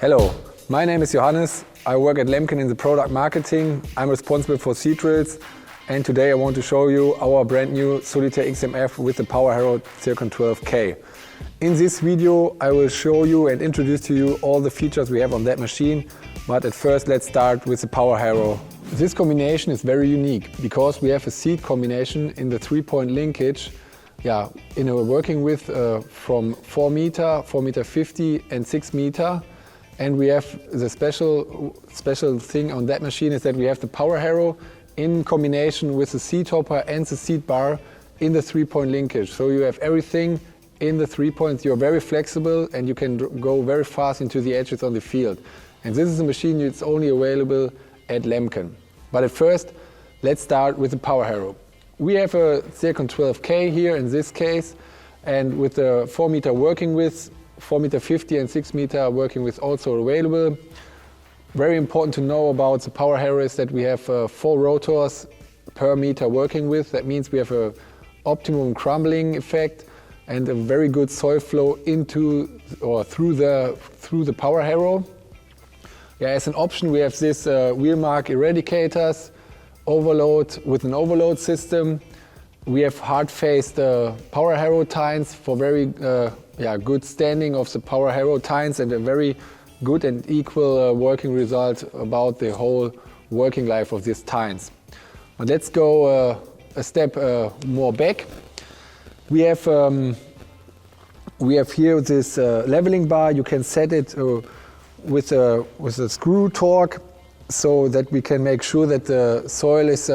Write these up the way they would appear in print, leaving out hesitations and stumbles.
Hello, my name is Johannes. I work at LEMKEN in the product marketing. I'm responsible for seed drills, and today I want to show you our brand new Solitair XMF with the power Harrow Zirkon 12K. In this video I will show you and introduce to you all the features we have on that machine, but at first let's start with the power Harrow. This combination is very unique because we have a seed combination in the 3-point linkage, working with from 4 meter, 4 meter 50 and 6 meter. And we have the special thing on that machine is that we have the power Harrow in combination with the seed hopper and the seed bar in the 3-point linkage. So you have everything in the 3 points. You're very flexible and you can go very fast into the edges on the field. And this is a machine that's only available at LEMKEN. But at first, let's start with the power Harrow. We have a Zirkon 12K here in this case, and with the 4 meter working width, 4 meter 50 and 6 meter working with also available. Very important to know about the power Harrow is that we have 4 rotors per meter working with. That means we have an optimum crumbling effect and a very good soil flow into or through the power Harrow. As an option we have this wheel mark eradicators, overload with an overload system. We have hard-faced power Harrow tines for very good standing of the power Harrow tines and a very good and equal working result about the whole working life of these tines. But let's go a step more back. We have here this leveling bar. You can set it with a screw torque so that we can make sure that the soil is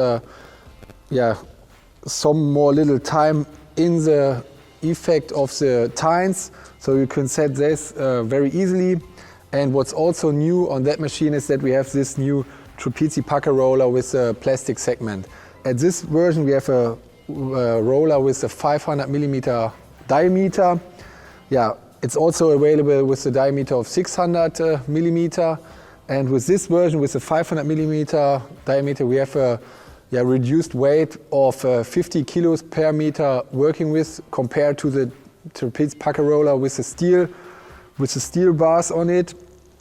some more little time in the effect of the tines, so you can set this very easily. And what's also new on that machine is that we have this new trapeze pucker roller with a plastic segment. At this version we have a roller with a 500 millimeter diameter. It's also available with the diameter of 600 millimeter, and with this version with the 500 millimeter diameter we have a reduced weight of 50 kilos per meter working with compared to the trapeze pucker roller with the steel bars on it.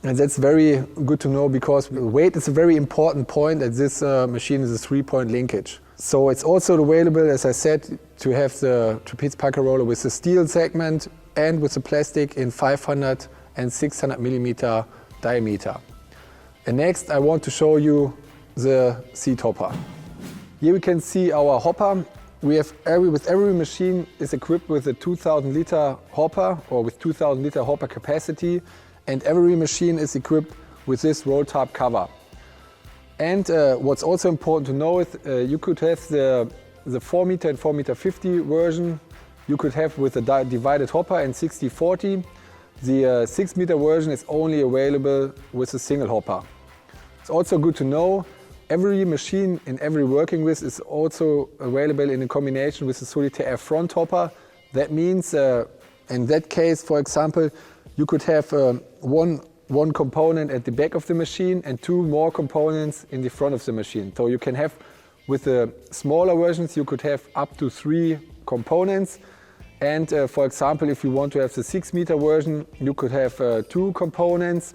And that's very good to know because weight is a very important point at this machine is a 3-point linkage. So it's also available, as I said, to have the trapeze pucker roller with the steel segment and with the plastic in 500 and 600 millimeter diameter. And next I want to show you the seed hopper. Here we can see our hopper. We have every machine is equipped with a 2000 liter hopper or with 2000 liter hopper capacity, and every machine is equipped with this roll top cover. And what's also important to know is you could have the 4 meter and 4 meter 50 version. You could have with a divided hopper and 60/40. The 6 meter version is only available with a single hopper. It's also good to know every machine in every working with is also available in a combination with the Solitair front hopper. That means in that case, for example, you could have one component at the back of the machine and 2 more components in the front of the machine. So you can have, with the smaller versions, you could have up to 3 components. And for example, if you want to have the 6 meter version, you could have 2 components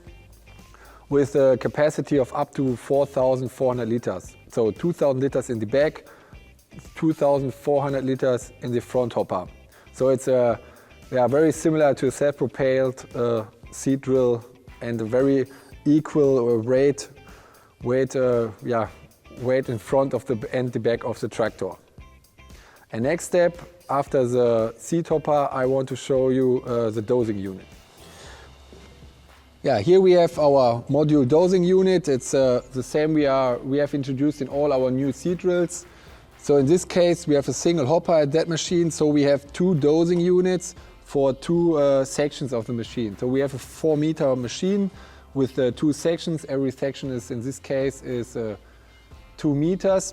with a capacity of up to 4,400 liters. So 2,000 liters in the back, 2,400 liters in the front hopper. So it's very similar to a self-propelled seed drill and a very equal weight in front of and the back of the tractor. And next step, after the seed hopper, I want to show you the dozing unit. Here we have our module dozing unit. It's the same we have introduced in all our new seed drills. So in this case we have a single hopper at that machine, so we have 2 dozing units for 2 sections of the machine. So we have a 4 meter machine with 2 sections. Every section is, in this case, is 2 meters.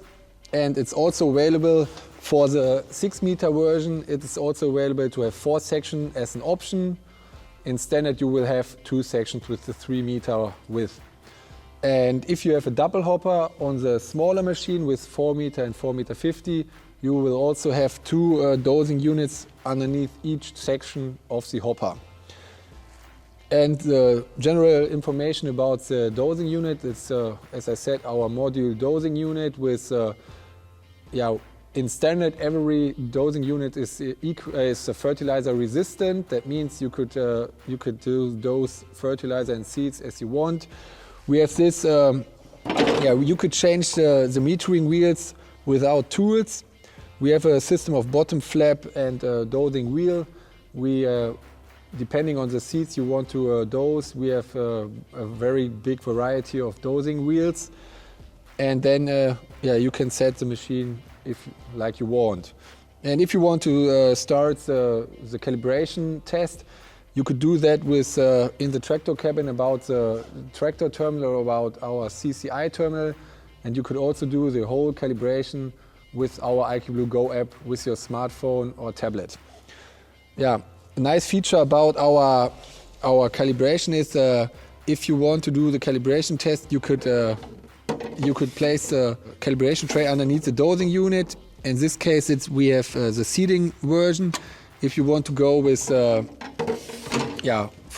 And it's also available for the 6 meter version. It is also available to have 4 sections as an option. In standard you will have 2 sections with the 3 meter width. And if you have a double hopper on the smaller machine with 4 meter and 4 meter 50, you will also have 2 dozing units underneath each section of the hopper. And the general information about the dosing unit, it's, as I said, our module dosing unit with, in standard, every dosing unit is fertilizer resistant. That means you could dose fertilizer and seeds as you want. We have this, you could change the metering wheels without tools. We have a system of bottom flap and dosing wheel. We depending on the seeds you want to dose, we have a very big variety of dosing wheels. And then you can set the machine like you want. And if you want to start the calibration test, you could do that with in the tractor cabin about the tractor terminal or about our CCI terminal. And you could also do the whole calibration with our IQ Go app with your smartphone or tablet. Yeah. A nice feature about our calibration is if you want to do the calibration test, you could place the calibration tray underneath the dosing unit. In this case, we have the seeding version. If you want to go with for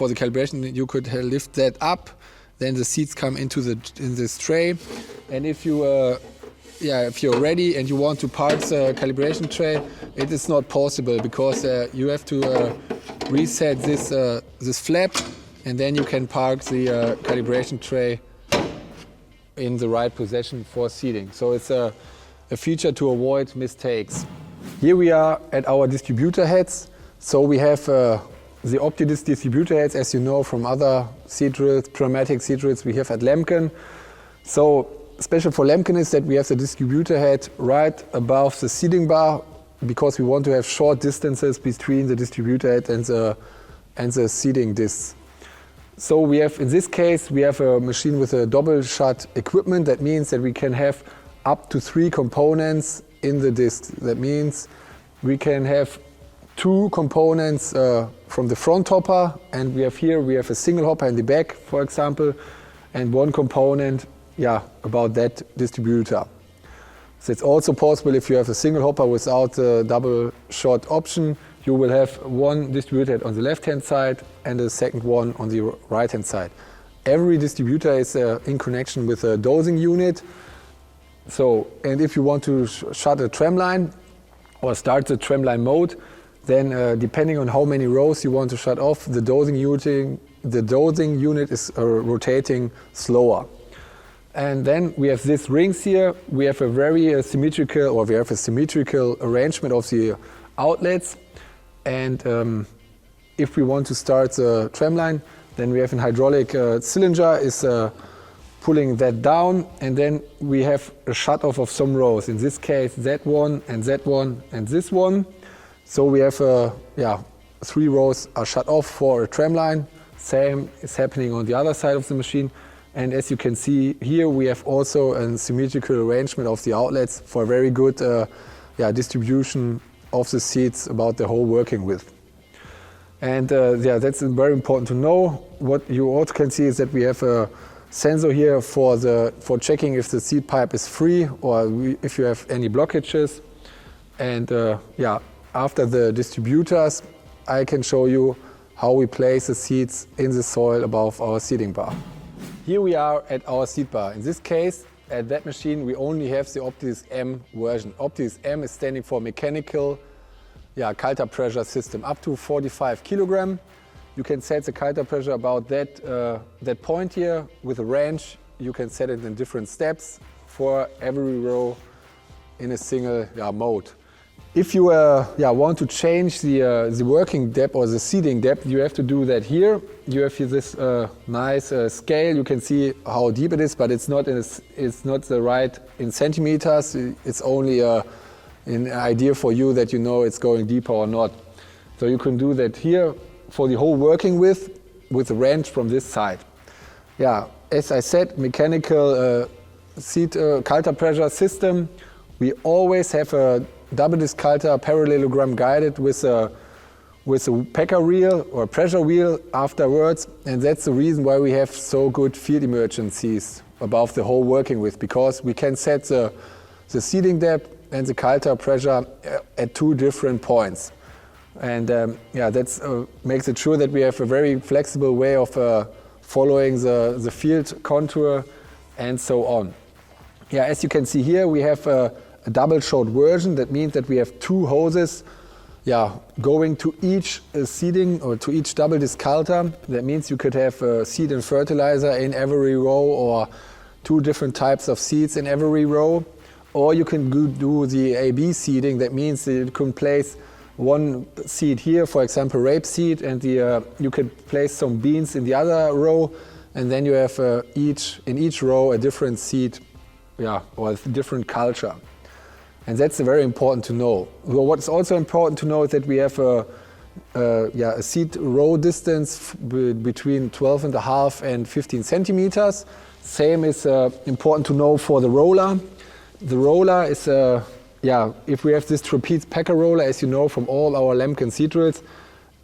the calibration, you could lift that up. Then the seeds come in this tray. And if you if you're ready and you want to park the calibration tray, it is not possible because you have to reset this flap, and then you can park the calibration tray in the right position for seeding. So it's a feature to avoid mistakes. Here we are at our distributor heads. So we have the OptiDisc distributor heads, as you know from other seed drills, pneumatic seed drills we have at LEMKEN. So special for LEMKEN is that we have the distributor head right above the seeding bar because we want to have short distances between the distributor head and the seeding discs. So we have, in this case, we have a machine with a double shut equipment. That means that we can have up to 3 components in the disc. That means we can have 2 components from the front hopper, and we have a single hopper in the back, for example, and 1 component about that distributor. So it's also possible if you have a single hopper without the double shot option, you will have 1 distributor head on the left-hand side and a second one on the right-hand side. Every distributor is in connection with a dosing unit. So, and if you want to shut a tramline or start the tramline mode, then depending on how many rows you want to shut off, the dosing unit is rotating slower. And then we have these rings here. We have a very symmetrical arrangement of the outlets. And if we want to start the tramline, then we have a hydraulic cylinder is pulling that down, and then we have a shut off of some rows. In this case, that one and that one and this one. So we have 3 rows are shut off for a tramline. Same is happening on the other side of the machine. And as you can see here, we have also a symmetrical arrangement of the outlets for a very good distribution of the seeds about the whole working width. And that's very important to know. What you also can see is that we have a sensor here for checking if the seed pipe is free or if you have any blockages. And after the distributors, I can show you how we place the seeds in the soil above our seeding bar. Here we are at our seed bar. In this case, at that machine, we only have the OptiDisc M version. OptiDisc M is standing for mechanical Kalter pressure system, up to 45 kilogram. You can set the Kalter pressure about that point here with a wrench. You can set it in different steps for every row in a single mode. If you want to change the working depth or the seeding depth, you have to do that here. You have here this nice scale. You can see how deep it is, but it's not the right in centimeters. It's only an idea for you that you know it's going deeper or not. So you can do that here for the whole working width with the wrench from this side. As I said, mechanical seed Kalter pressure system. We always have a double disc Kalter parallelogram guided with a packer reel or pressure wheel afterwards, and that's the reason why we have so good field emergencies above the whole working width, because we can set the seeding depth and the Kalter pressure at 2 different points. And yeah, that makes it sure that we have a very flexible way of following the field contour and so on. Yeah, as you can see here, we have a double short version. That means that we have two hoses going to each seeding or to each double disc culture. That means you could have seed and fertilizer in every row, or two different types of seeds in every row. Or you can do the AB seeding. That means that you can place one seed here, for example rapeseed, and you could place some beans in the other row, and then you have in each row a different seed, or a different culture. And that's very important to know. Well, what's also important to know is that we have a seed row distance between 12.5 and 15 centimeters. Same is important to know for the roller. The roller is, if we have this trapeze packer roller, as you know from all our Lemken seed drills,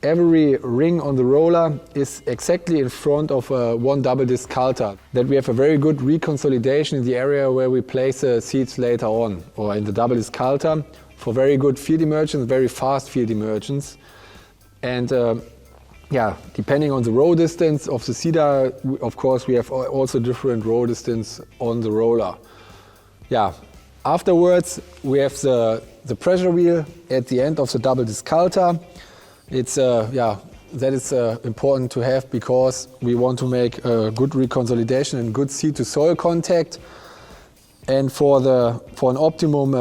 every ring on the roller is exactly in front of one double disc culture. That we have a very good reconsolidation in the area where we place the seeds later on, or in the double disc culture, for very good field emergence, very fast field emergence. And depending on the row distance of the seeder, of course we have also different row distance on the roller. Afterwards we have the pressure wheel at the end of the double disc culture. It's that is important to have because we want to make good reconsolidation and good seed to soil contact. And for an optimum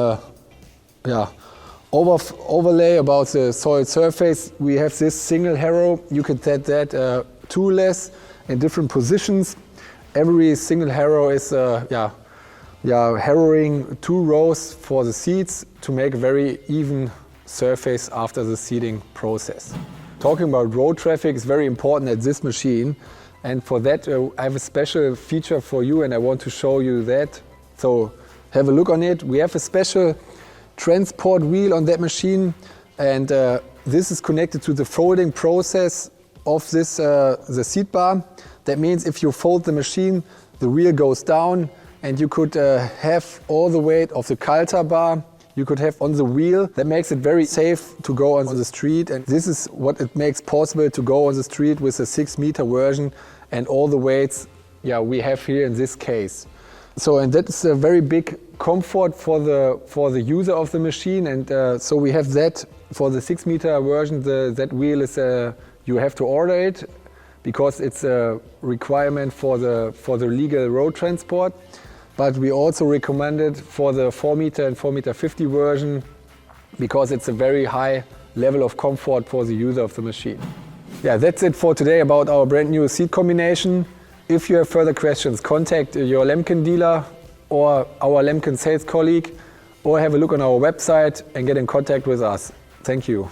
overlay about the soil surface, we have this single harrow. You can set that toolless in different positions. Every single harrow is harrowing two rows for the seeds to make a very even surface after the seeding process. Talking about road traffic is very important at this machine, and for that I have a special feature for you, and I want to show you that. So have a look on it. We have a special transport wheel on that machine, and this is connected to the folding process of this the seed bar. That means if you fold the machine, the wheel goes down, and you could have all the weight of the culture bar you could have on the wheel. That makes it very safe to go on the street, and this is what it makes possible to go on the street with a 6-meter version and all the weights we have here in this case. So, and that's a very big comfort for the user of the machine, and so we have that for the 6-meter version. That wheel is you have to order it because it's a requirement for the legal road transport. But we also recommend it for the 4-meter and 4.50 meter version because it's a very high level of comfort for the user of the machine. Yeah, that's it for today about our brand new seed combination. If you have further questions, contact your Lemken dealer or our Lemken sales colleague, or have a look on our website and get in contact with us. Thank you.